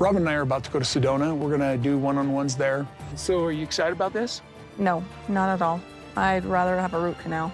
Robyn and I are about to go to Sedona. We're gonna do one-on-ones there. So are you excited about this? No, not at all. I'd rather have a root canal.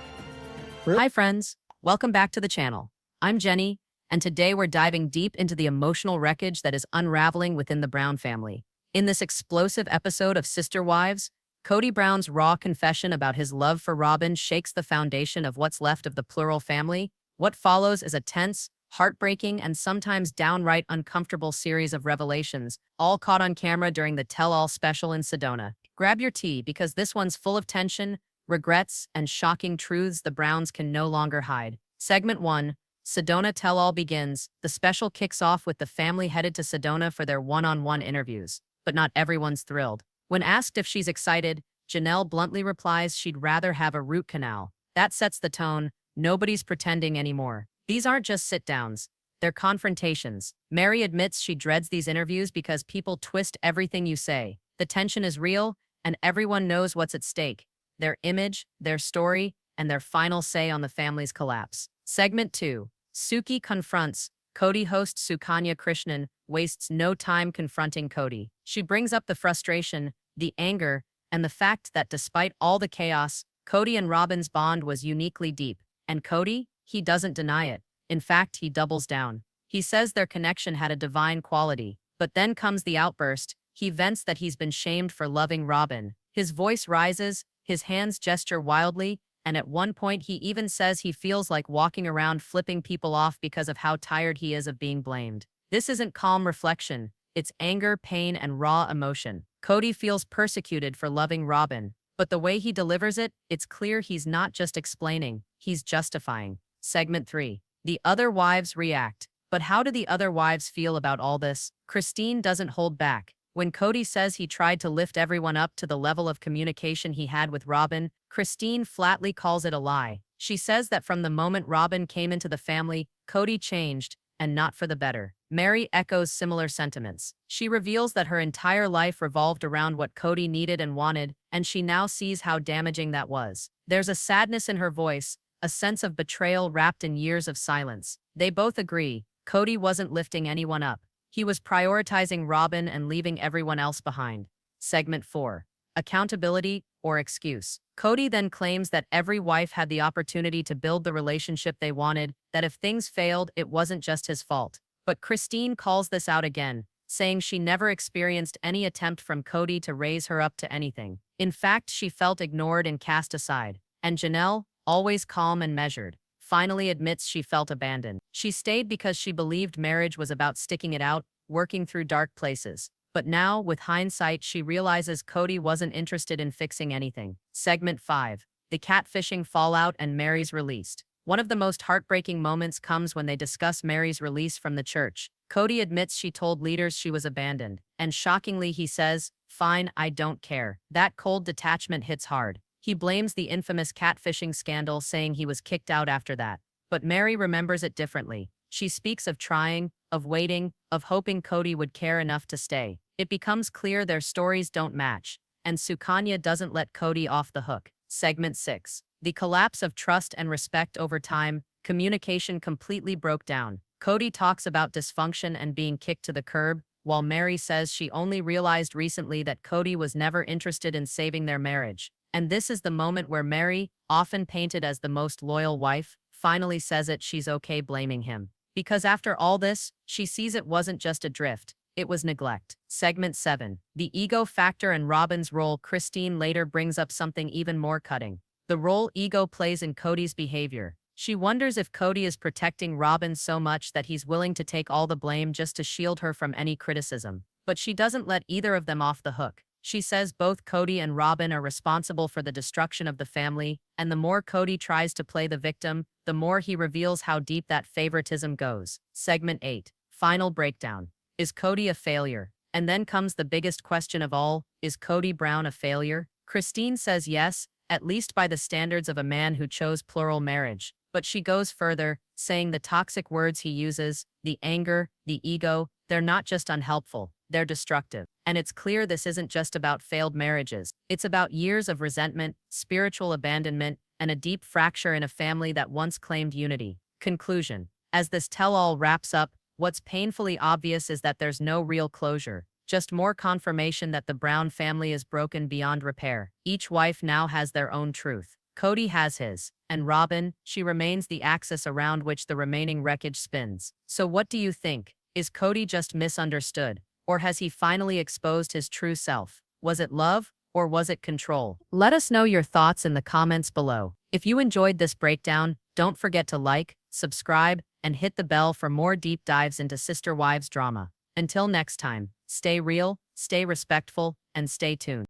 Really? Hi friends, welcome back to the channel. I'm Jenny, and today we're diving deep into the emotional wreckage that is unraveling within the Brown family. In this explosive episode of Sister Wives, Kody Brown's raw confession about his love for Robyn shakes the foundation of what's left of the plural family. What follows is a tense, heartbreaking, and sometimes downright uncomfortable series of revelations, all caught on camera during the tell-all special in Sedona. Grab your tea, because this one's full of tension, regrets, and shocking truths the Browns can no longer hide. Segment 1, Sedona Tell-All begins. The special kicks off with the family headed to Sedona for their one-on-one interviews. But not everyone's thrilled. When asked if she's excited, Janelle bluntly replies she'd rather have a root canal. That sets the tone. Nobody's pretending anymore. These aren't just sit-downs. They're confrontations. Meri admits she dreads these interviews because people twist everything you say. The tension is real, and everyone knows what's at stake: their image, their story, and their final say on the family's collapse. Segment 2. Suki confronts. Kody host Sukanya Krishnan wastes no time confronting Kody. She brings up the frustration, the anger, and the fact that despite all the chaos, Kody and Robyn's bond was uniquely deep. And Kody? He doesn't deny it. In fact, he doubles down. He says their connection had a divine quality. But then comes the outburst. He vents that he's been shamed for loving Robyn. His voice rises, his hands gesture wildly, and at one point he even says he feels like walking around flipping people off because of how tired he is of being blamed. This isn't calm reflection. It's anger, pain, and raw emotion. Kody feels persecuted for loving Robyn, but the way he delivers it, it's clear he's not just explaining, he's justifying. Segment 3. The other wives react. But how do the other wives feel about all this? Christine doesn't hold back. When Kody says he tried to lift everyone up to the level of communication he had with Robyn, Christine flatly calls it a lie. She says that from the moment Robyn came into the family, Kody changed, and not for the better. Meri echoes similar sentiments. She reveals that her entire life revolved around what Kody needed and wanted, and she now sees how damaging that was. There's a sadness in her voice, a sense of betrayal wrapped in years of silence. They both agree, Kody wasn't lifting anyone up. He was prioritizing Robyn and leaving everyone else behind. Segment 4. Accountability or excuse. Kody then claims that every wife had the opportunity to build the relationship they wanted, that if things failed, it wasn't just his fault. But Christine calls this out again, saying she never experienced any attempt from Kody to raise her up to anything. In fact, she felt ignored and cast aside. And Janelle, always calm and measured, finally admits she felt abandoned. She stayed because she believed marriage was about sticking it out, working through dark places. But now, with hindsight, she realizes Kody wasn't interested in fixing anything. Segment 5. The catfishing fallout and Meri's released. One of the most heartbreaking moments comes when they discuss Meri's release from the church. Kody admits she told leaders she was abandoned. And shockingly, he says, "Fine, I don't care." That cold detachment hits hard. He blames the infamous catfishing scandal, saying he was kicked out after that. But Meri remembers it differently. She speaks of trying, of waiting, of hoping Kody would care enough to stay. It becomes clear their stories don't match, and Sukanya doesn't let Kody off the hook. Segment 6. The collapse of trust and respect over time. Communication completely broke down. Kody talks about dysfunction and being kicked to the curb, while Meri says she only realized recently that Kody was never interested in saving their marriage. And this is the moment where Meri, often painted as the most loyal wife, finally says she's okay blaming him. Because after all this, she sees it wasn't just a drift, it was neglect. Segment 7. The ego factor and Robyn's role. Christine later brings up something even more cutting: the role ego plays in Kody's behavior. She wonders if Kody is protecting Robyn so much that he's willing to take all the blame just to shield her from any criticism. But she doesn't let either of them off the hook. She says both Kody and Robyn are responsible for the destruction of the family, and the more Kody tries to play the victim, the more he reveals how deep that favoritism goes. Segment 8. Final breakdown. Is Kody a failure? And then comes the biggest question of all: is Kody Brown a failure? Christine says yes, at least by the standards of a man who chose plural marriage. But she goes further, saying the toxic words he uses, the anger, the ego, they're not just unhelpful, they're destructive. And it's clear this isn't just about failed marriages. It's about years of resentment, spiritual abandonment, and a deep fracture in a family that once claimed unity. Conclusion. As this tell-all wraps up, What's painfully obvious is that there's no real closure, just more confirmation that the Brown family is broken beyond repair. Each wife now has their own truth. Kody has his, and Robyn, she remains the axis around which the remaining wreckage spins. So what do you think? Is Kody just misunderstood? Or has he finally exposed his true self? Was it love, or was it control? Let us know your thoughts in the comments below. If you enjoyed this breakdown, don't forget to like, subscribe, and hit the bell for more deep dives into Sister Wives drama. Until next time, stay real, stay respectful, and stay tuned.